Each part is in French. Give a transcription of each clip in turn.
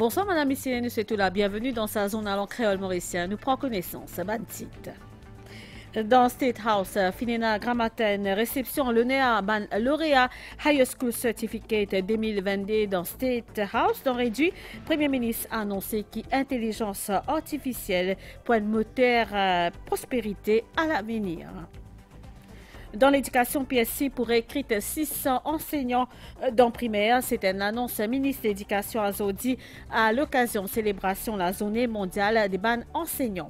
Bonsoir madame, ici nous souhaitons la bienvenue dans sa zone à langue créole mauricien. Nous prenons connaissance, Bantit. Dans State House, Finena Gramaten, réception l'honneur ban lauréat High School Certificate 2022 dans State House. Dans réduit, Premier ministre a annoncé qu'intelligence artificielle pour un moteur prospérité à l'avenir. Dans l'éducation, PSC pourrait écrire 600 enseignants dans primaire. C'est une annonce ministre de l'Éducation a dit à l'occasion de célébration la journée mondiale des ban enseignants.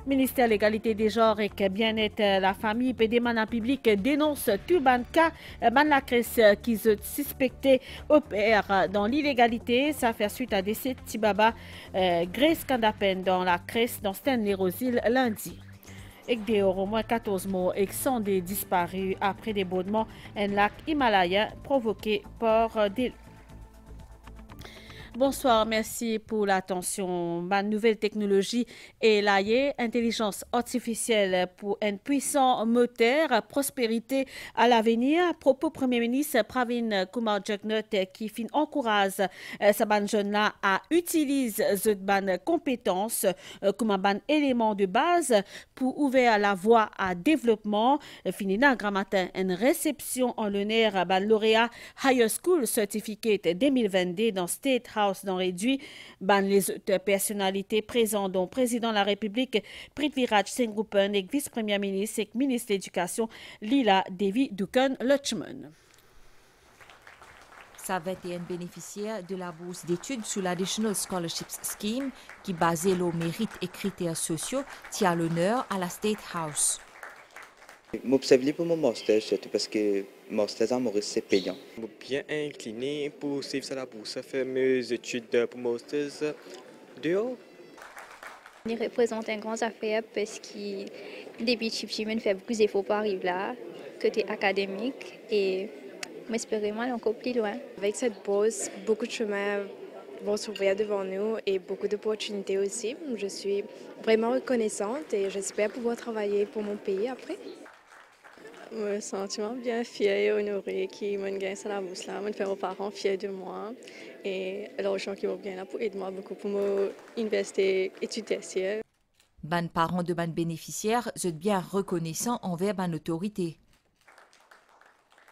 Ministère de l'égalité des genres et bien-être la famille pédémana public dénonce tout ban cas la crèche qui se suspecté opère dans l'illégalité. Ça fait suite à décès de Tibaba Grace Kandapen dans la crèche dans Stanley-Rosil lundi. Et dehors, au moins 14 morts et 100 des disparus après débordement un lac Himalaya provoqué par des... Bonsoir, merci pour l'attention. Ma nouvelle technologie est liée, intelligence artificielle pour un puissant moteur, prospérité à l'avenir. Propos Premier ministre Pravin Kumar Jugnauth qui encourage sa ban jeune là à utiliser cette ban compétence comme un ban élément de base pour ouvrir la voie à développement. Finina Gramatin, une réception en l'honneur à ban lauréat Higher School Certificate 2022 dans State House dans réduit ban les personnalités présentes dont président de la République Prithviraj Singh Rupan et vice-premier ministre et ministre de l'Éducation Lila Devi Dukan Lutchman. 21 bénéficiaires de la bourse d'études sous l'Additional Scholarships Scheme qui basée sur mérite et critères sociaux tient l'honneur à la State House. M'observe pour mon master, surtout parce que master à Maurice c'est payant. Je suis bien incliné pour suivre la bourse, faire mes études pour master dehors. Il représente un grand affaire parce que depuis Chipchimen fait beaucoup d'efforts pour arriver là, côté académique, et j'espère encore plus loin. Avec cette bourse, beaucoup de chemins vont s'ouvrir devant nous et beaucoup d'opportunités aussi. Je suis vraiment reconnaissante et j'espère pouvoir travailler pour mon pays après. Un sentiment bien fier et honoré qui m'a gagné sur la bourse là, me fait aux parents fiers de moi et l'argent qui m'a gagné là pour aider moi beaucoup pour m'investir étudier. Ban parents de ban bénéficiaires sont bien reconnaissants envers ban autorité.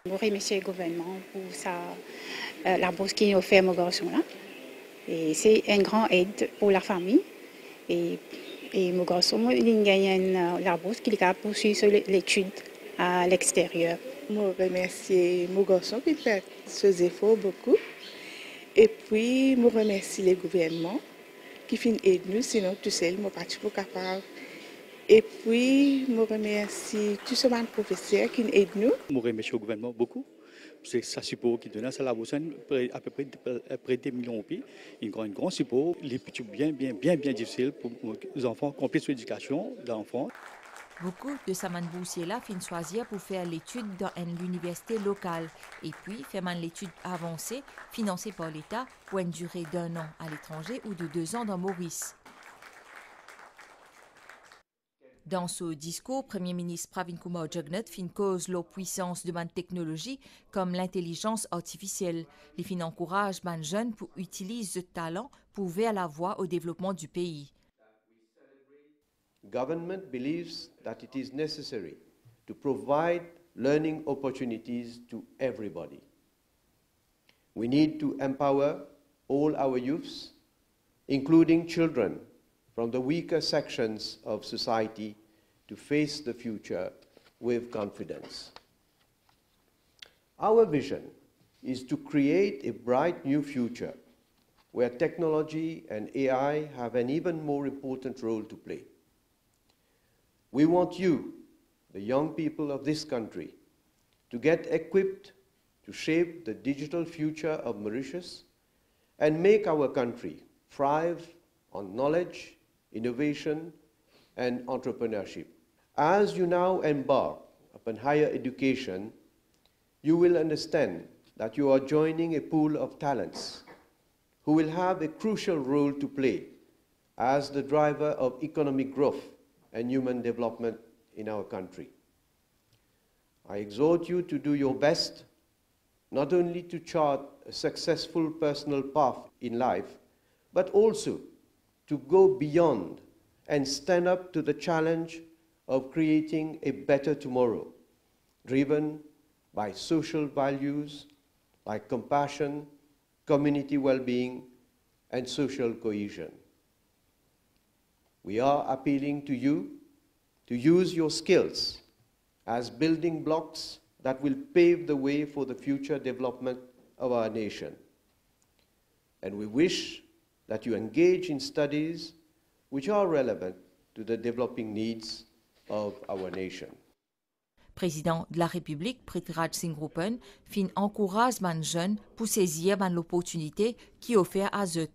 Je remercie le gouvernement pour la bourse qui est offerte aux garçons là. Et c'est une grande aide pour la famille et mon garçon il gagne la bourse qui a poursuivi l'étude à l'extérieur. Je remercie mon garçon qui fait ses efforts beaucoup. Et puis, je remercie les gouvernements qui aident nous, sinon tout seul, je ne suis pas capable. Et puis, je remercie tous ces professeurs qui aident nous. Je remercie le gouvernement beaucoup. C'est ça support qui donne à la bourse à peu près 2 millions de pays. Un grand support. Les petits bien difficile pour les enfants complètent leur éducation d'enfants. Beaucoup de ces boursiers-là finissent choisir pour faire l'étude dans une université locale et puis faire l'étude avancée financée par l'État pour une durée d'1 an à l'étranger ou de 2 ans dans Maurice. Dans ce discours, Premier ministre Pravin Kumar Jugnauth fin cause la puissance de ban technologie comme l'intelligence artificielle. Les fin encourage ban jeunes pour utiliser ce talent pour ouvrir la voie au développement du pays. Government believes that it is necessary to provide learning opportunities to everybody. We need to empower all our youths, including children from the weaker sections of society, to face the future with confidence. Our vision is to create a bright new future where technology and AI have an even more important role to play. We want you, the young people of this country, to get equipped to shape the digital future of Mauritius and make our country thrive on knowledge, innovation, and entrepreneurship. As you now embark upon higher education, you will understand that you are joining a pool of talents who will have a crucial role to play as the driver of economic growth and human development in our country. I exhort you to do your best, not only to chart a successful personal path in life, but also to go beyond and stand up to the challenge of creating a better tomorrow, driven by social values like compassion, community well-being, and social cohesion. We are appealing to you to use your skills as building blocks that will pave the way for the future development of our nation. And we wish that you engage in studies which are relevant to the developing needs of our nation. Président de la République, Prithviraj Singh Rupan, fin encourage les jeunes pour saisir l'opportunité qui est offerte à eux.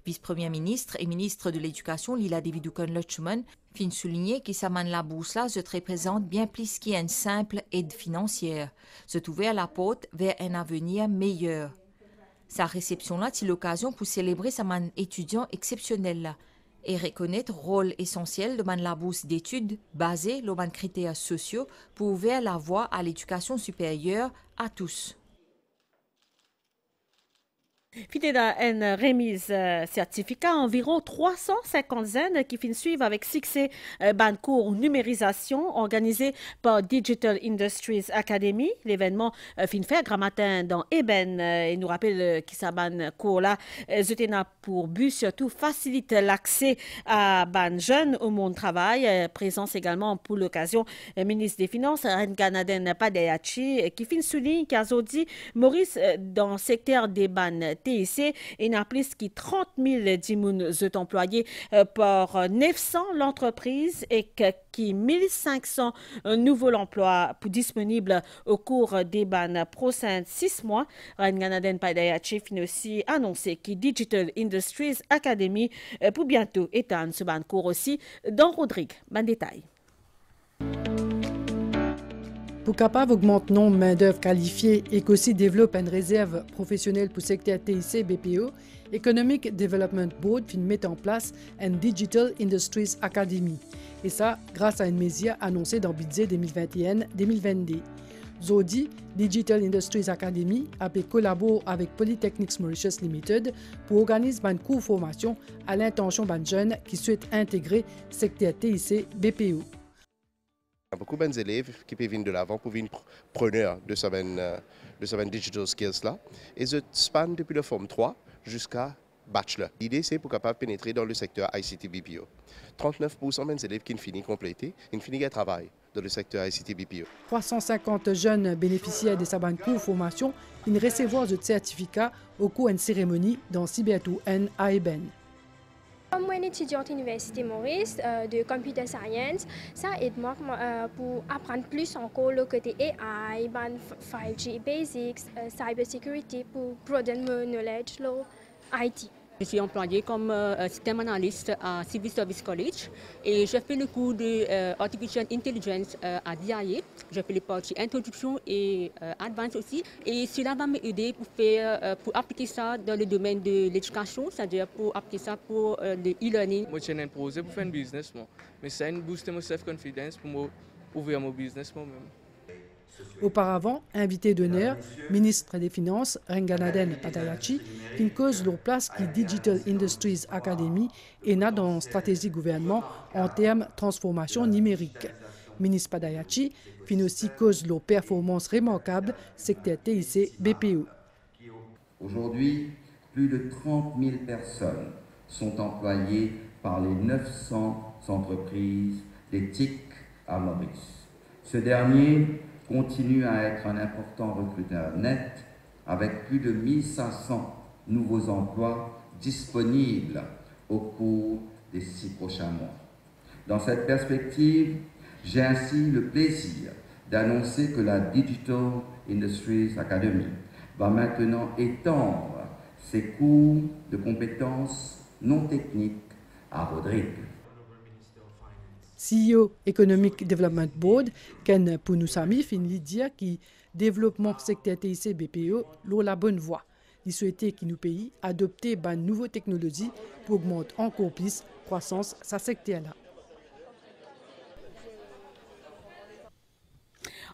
Vice-premier ministre et ministre de l'Éducation, Lila Devi-Dukan-Lutchman, fin souligner que sa la bourse là se représente bien plus qu'une simple aide financière, se trouver à la porte vers un avenir meilleur. Sa réception là, c'est l'occasion pour célébrer sa man étudiant exceptionnel là et reconnaître le rôle essentiel de la bourse d'études basée sur les critères sociaux pour ouvrir la voie à l'éducation supérieure à tous. Fidèle une remise certificat, environ 350 jeunes qui finissent suivre avec succès ban cours numérisation organisé par Digital Industries Academy. L'événement fin fait gramatin dans Eben et nous rappelle que ça ban cours là a pour but surtout faciliter l'accès à ban jeunes au monde du travail. Présence également pour l'occasion ministre des Finances Renganaden Padayachi qui fin souligne qu'aujourd'hui Maurice dans le secteur des ban TIC, il y a plus de 30 000 dimoun employés par 900 l'entreprise et qui 1500 nouveaux emplois disponibles au cours des prochains 6 mois. Renganaden Padayachi a aussi annoncé que Digital Industries Academy pour bientôt étendre ce cours aussi dans Rodrigue. Bon détail. Pour capable augmenter le nombre de main-d'œuvre qualifiée et qu'aussi développe une réserve professionnelle pour le secteur TIC BPO, Economic Development Board vient mettre en place une Digital Industries Academy. Et ça, grâce à une mesure annoncée dans le budget 2021-2022. Zodi, Digital Industries Academy a collaboré avec Polytechnics Mauritius Limited pour organiser un cours de formation à l'intention de jeunes qui souhaitent intégrer le secteur TIC BPO. Il y a beaucoup d'élèves qui peuvent venir de l'avant pour venir preneurs de ce digital skills là. Et je span depuis la forme 3 jusqu'à bachelor. L'idée c'est pour capable pénétrer dans le secteur ICT BPO. 39% des élèves qui finissent compléter, ils finissent à travailler dans le secteur ICT BPO. 350 jeunes bénéficiaires de sa cours de formation, ils recevront de certificats au cours d'une cérémonie dans Cybertoon à Eben. Comme moi, étudiante à l'Université Maurice de Computer Science, ça aide moi pour apprendre plus encore le côté AI, 5G Basics, Cyber Security pour broaden mon knowledge sur IT. Je suis employée comme système analyste à Civil Service College et je fais le cours de Artificial Intelligence à DIA. Je fais les parties introduction et advance aussi. Et cela va m'aider pour appliquer ça dans le domaine de l'éducation, c'est-à-dire pour appliquer ça pour le e-learning. Moi, j'ai un projet pour faire un business, mais ça a boosté mon self-confidence pour ouvrir mon business moi-même. Auparavant, invité d'honneur, ministre des Finances Renganaden Padayachi, qui cause leur place qui Digital Industries Academy et n'a dans la stratégie gouvernement en termes de transformation numérique. Ministre Padayachi fin aussi cause leur performance remarquable secteur TIC BPO. Aujourd'hui, plus de 30 000 personnes sont employées par les 900 entreprises des TIC à Maurice. Ce dernier continue à être un important recruteur net avec plus de 1500 nouveaux emplois disponibles au cours des 6 prochains mois. Dans cette perspective, j'ai ainsi le plaisir d'annoncer que la Digital Industries Academy va maintenant étendre ses cours de compétences non techniques à Rodrigue. CEO Economic Development Board, Ken Pounoussami, fin lui dire que développement secteur TIC BPO l'ont la bonne voie. Il souhaitait que nos pays adoptent de nouvelles technologies pour augmenter encore plus la croissance de ce secteur-là.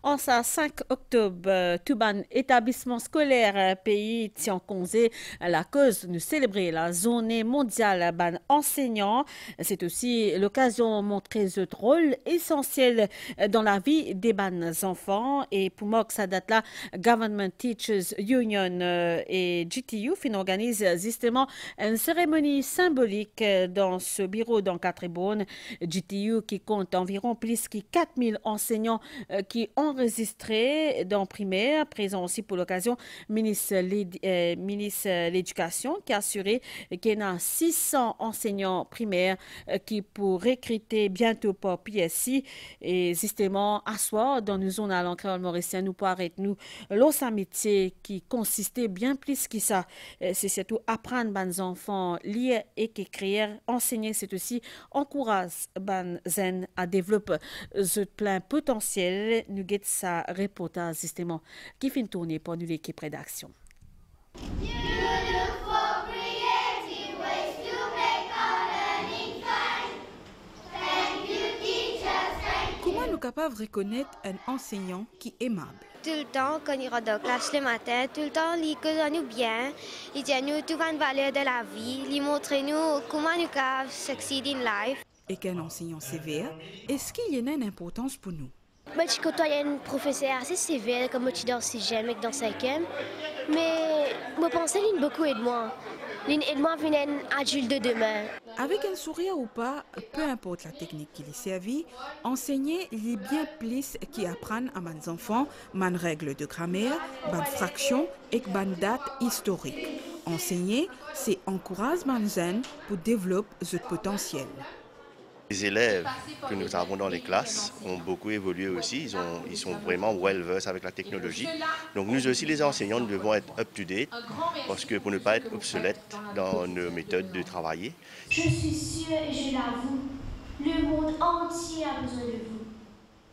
En ce 5 octobre, tout ban établissement scolaire pays tient congé la cause de célébrer la journée mondiale ban enseignants. C'est aussi l'occasion de montrer ce rôle essentiel dans la vie des ban enfants. Et pour moi, ça date là, Government Teachers Union et GTU organisent justement une cérémonie symbolique dans ce bureau d'Encadrement. GTU qui compte environ plus de 4000 enseignants qui enregistrés dans primaire, présent aussi pour l'occasion, ministre l'Éducation qui a assuré qu'il y a 600 enseignants primaires qui pour recruter bientôt pour PSI et justement asseoir dans une zone à l'encre mauricien nous pour arrêter nous l'autre métier qui consistait bien plus que ça. C'est surtout apprendre aux enfants lire et écrire, enseigner, c'est aussi encourager les jeunes à développer ce plein potentiel. Nous guette sa reportage justement qui fait une tournée pour nous l'équipe rédaction. Comment nous capables de reconnaître un enseignant qui est aimable? Tout le temps, quand il rentre dans la classe le matin, tout le temps, il cause nous bien, il dit nous toutes les valeurs de la vie, il montre nous comment nous pouvons succeed in life. Et qu'un enseignant sévère, est-ce qu'il y en a une importance pour nous? Je côtoie un professeur assez sévère, comme tu dans 6e et dans 5e, mais je pense qu'il beaucoup aide moi. Il aide moi à devenir un adulte de demain. Avec un sourire ou pas, peu importe la technique qui est servie, enseigner il est bien plus qui apprendre à mes enfants mes règles de grammaire, mes fractions et mes dates historiques. Enseigner, c'est encourager mes jeunes pour développer ce potentiel. Les élèves que nous avons dans les classes ont beaucoup évolué aussi, ils sont vraiment well-versed avec la technologie. Donc nous aussi les enseignants, nous devons être up-to-date parce que pour ne pas être obsolètes dans nos méthodes de travailler. Je suis sûre et je l'avoue, le monde entier a besoin de vous.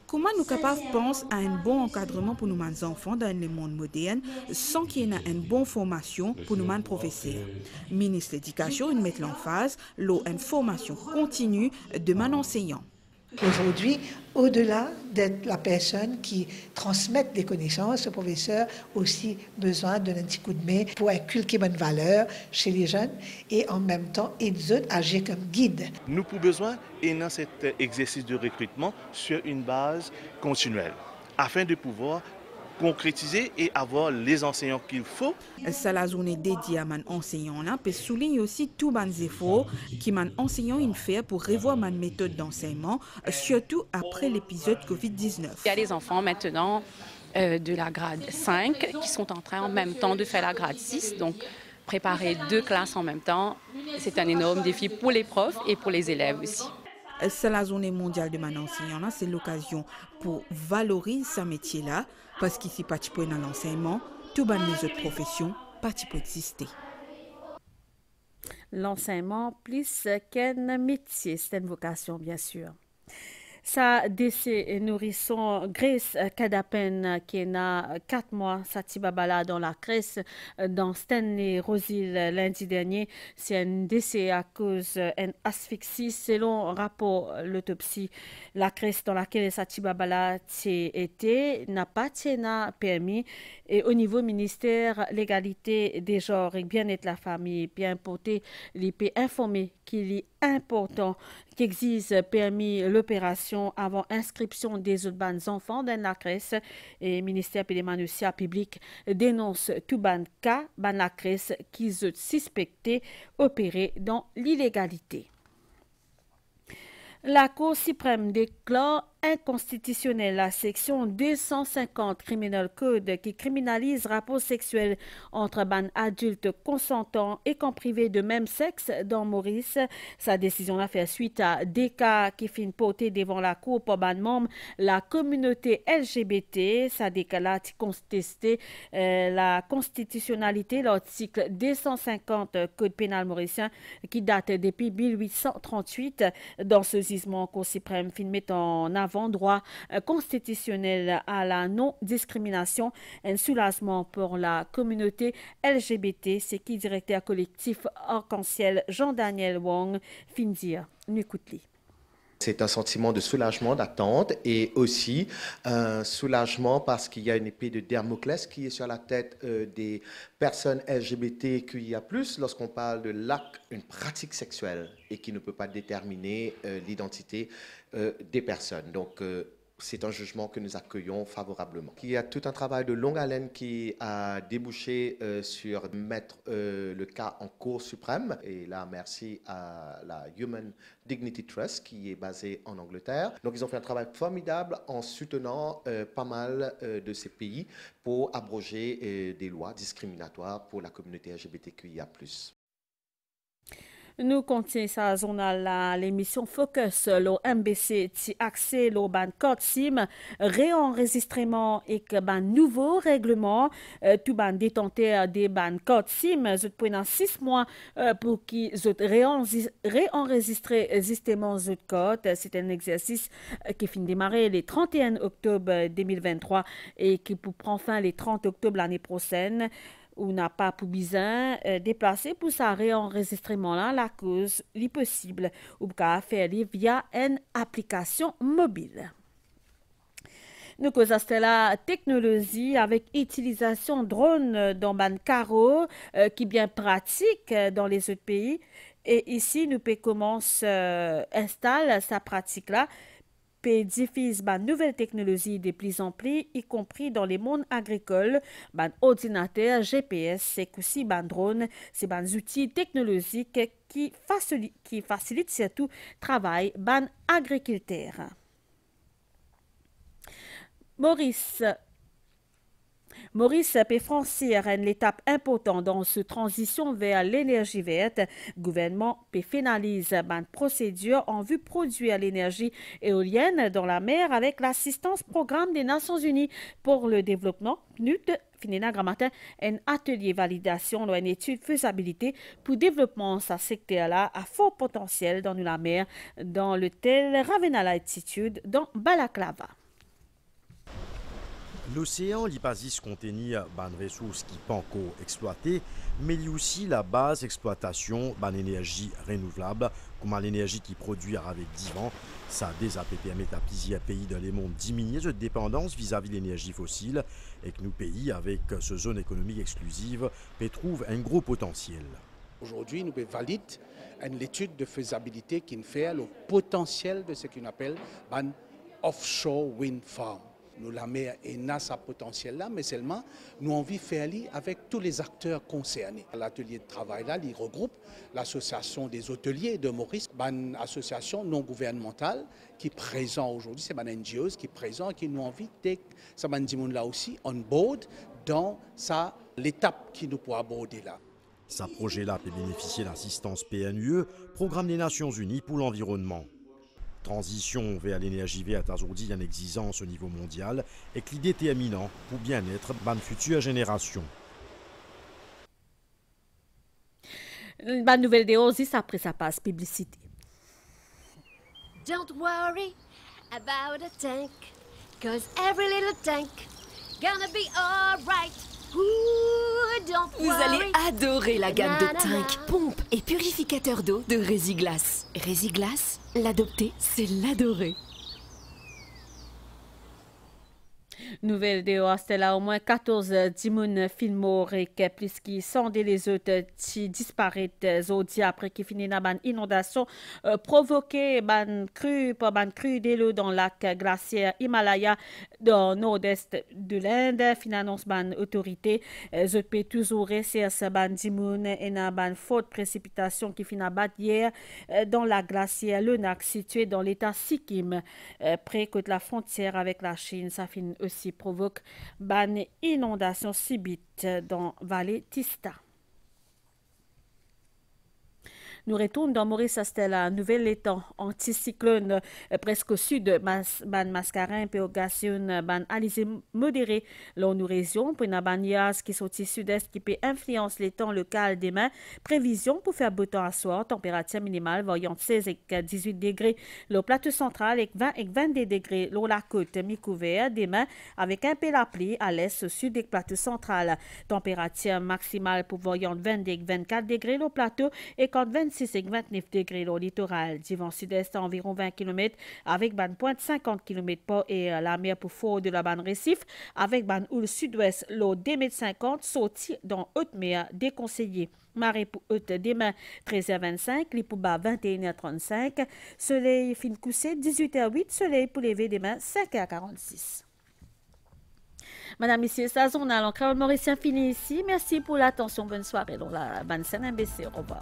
Comment nous capables penser à un bon encadrement pour nos enfants dans le monde moderne sans qu'il y ait une bonne formation pour nos professeurs? Ministre de l'Éducation, met l'emphase une formation continue de nos enseignants. Aujourd'hui, au-delà d'être la personne qui transmet des connaissances, le professeur a aussi besoin d'un petit coup de main pour inculquer bonnes valeurs chez les jeunes et en même temps, ils autres agir comme guide. Nous avons besoin dans cet exercice de recrutement sur une base continuelle afin de pouvoir concrétiser et avoir les enseignants qu'il faut. C'est la journée dédiée à mes enseignants là, puis souligne aussi tous les efforts que mes enseignants ont fait pour revoir ma méthode d'enseignement, surtout après l'épisode Covid-19. Il y a des enfants maintenant de la grade 5 qui sont en train en même temps de faire la grade 6, donc préparer 2 classes en même temps, c'est un énorme défi pour les profs et pour les élèves aussi. C'est la journée mondiale de mes enseignants là, c'est l'occasion pour valoriser ce métier-là, parce qu'ici, pas dans l'enseignement, tout les autres professions, pas exister. L'enseignement plus qu'un métier, c'est une vocation bien sûr. Ça décès nourrisson Grace Kadapen qui a 4 mois, Satibabala dans la crèche dans Stanley Rosil lundi dernier. C'est un décès à cause d'une asphyxie selon rapport l'autopsie. La crèche dans laquelle Satibabala était n'a pas permis et au niveau ministère l'égalité des genres et bien-être la famille bien porté les peut informer qu'il est important qu'existe permis l'opération avant inscription des autres enfants dans la crèche et le ministère de l'Émanucia public dénonce tout ban cas dans la crèche qui sont suspectés opérer dans l'illégalité. La Cour suprême déclare inconstitutionnelle la section 250 Criminal Code qui criminalise rapport sexuel entre ban adultes consentants et qu'en privé de même sexe dans Maurice. Sa décision a fait suite à des cas qui finissent portés devant la Cour pour ban membre la communauté LGBT. Sa décala contesté la constitutionnalité l'article 250 Code pénal mauricien qui date depuis 1838. Dans ce jugement, Cour suprême met en avant droit constitutionnel à la non-discrimination, un soulagement pour la communauté LGBT, c'est qui directeur collectif Arc-en-Ciel Jean-Daniel Wong fin dire. Nous écoutons. C'est un sentiment de soulagement, d'attente et aussi un soulagement parce qu'il y a une épée de Damoclès qui est sur la tête des personnes LGBTQIA+, lorsqu'on parle de l'acte, une pratique sexuelle et qui ne peut pas déterminer l'identité des personnes. Donc, c'est un jugement que nous accueillons favorablement. Il y a tout un travail de longue haleine qui a débouché sur mettre le cas en Cour suprême. Et là, merci à la Human Dignity Trust qui est basée en Angleterre. Donc, ils ont fait un travail formidable en soutenant pas mal de ces pays pour abroger des lois discriminatoires pour la communauté LGBTQIA+. Nous continuons sa zone à l'émission Focus, le MBC, qui accès le ban code SIM, réenregistrement et que ban nouveau règlement, tout ban détenteur des ban code SIM, je prends 6 mois pour qu'ils réenregistrer justement ce code. C'est un exercice qui finit de démarrer le 31 octobre 2023 et qui prend fin le 30 octobre l'année prochaine. Ou n'a pas pour besoin déplacer pour ça réenregistrement là la cause li possible ou qu'à faire via une application mobile. Nous causons la technologie avec utilisation drone dans ban carreau qui est bien pratique dans les autres pays et ici nous peut commencer installer sa pratique là. Peut diffuse une nouvelle technologie de plus en plus, y compris dans les mondes agricoles, ban ordinateur, GPS, c'est aussi ban drone, c'est ban outils technologiques qui facilitent surtout le travail ban agriculteur. Maurice peut franchir une étape importante dans cette transition vers l'énergie verte. Le gouvernement peut finaliser une procédure en vue de produire l'énergie éolienne dans la mer avec l'assistance programme des Nations Unies pour le développement. PNUD Finena Gramatin, un atelier validation ou une étude faisabilité pour développement de ce secteur-là à fort potentiel dans la mer dans l'hôtel Ravenna Altitude dans Balaclava. L'océan l'Ipasis contient des ressources qui sont encore exploitées, mais il y a aussi la base d'exploitation de l'énergie renouvelable, comme l'énergie qui produit avec divan. Ça a permis à plusieurs pays dans le monde diminuer cette dépendance vis-à-vis de l'énergie fossile et que nos pays, avec ce zone économique exclusive, trouvent un gros potentiel. Aujourd'hui, nous validons une étude de faisabilité qui fait le potentiel de ce qu'on appelle un offshore wind farm. Nous, la mer a ce potentiel-là, mais seulement nous avons envie de faire avec tous les acteurs concernés. L'atelier de travail-là, il regroupe l'association des hôteliers de Maurice, une association non gouvernementale qui est présente aujourd'hui, c'est une NGO qui est présente et qui nous envie de ça là aussi on board dans l'étape qui nous peut aborder là. Ce projet-là peut bénéficier d'assistance PNUE, Programme des Nations Unies pour l'environnement. Transition vers l'énergie verte a aujourd'hui une exigence au niveau mondial et qui est déterminant pour bien-être de la future génération. La nouvelle de Ozis après sa passe publicité. Don't worry about a tank, cause every little tank gonna be alright. Vous allez adorer la gamme de tanks, pompes et purificateurs d'eau de Résiglas. Résiglas, l'adopter, c'est l'adorer. Nouvelle de Ostella, au moins 14 dimoun filmoriques, plus qui sont les autres qui disparaissent aujourd'hui après qui finit dans une inondation provoquée par une crue de l'eau dans le lac glaciaire Himalaya dans le nord-est de l'Inde. Finance ban autorité, je peux toujours rester à ban dimoun et na ban forte précipitation qui finit à hier dans la glaciaire Lenak située dans l'état Sikkim près de la frontière avec la Chine. Ça finit aussi provoque une inondation subite dans la vallée Tista. Nous retournons dans Maurice Astella, nouvel étang anticyclone presque au sud, ban mascarin, péogation, ban alizé modéré, dans nos régions, pour une banias qui sont au sud-est qui peut influencer l'étang local demain. Prévision pour faire beau temps à soir, température minimale variant 16 et 18 degrés, le plateau central et 20 et 22 degrés, le la côte mi-couvert demain avec un peu la pluie à l'est au sud du plateau central. Température maximale pour variant 20 et 24 degrés, le plateau et quand 25 26 et 29 degrés au littoral. Du vent sud-est à environ 20 km avec ban pointe 50 km par et la mer pour fort de la ban récif avec ban houle sud-ouest l'eau 2,50 m sorti dans haute mer déconseillé. Marée pour haute demain 13h25, les pour bas 21h35, soleil fin couché 18h08, soleil pour lever demain 5h46. Madame, Monsieur, sa journal en créole mauricien fini ici. Merci pour l'attention. Bonne soirée. Donc, la bonne scène MBC. Au revoir.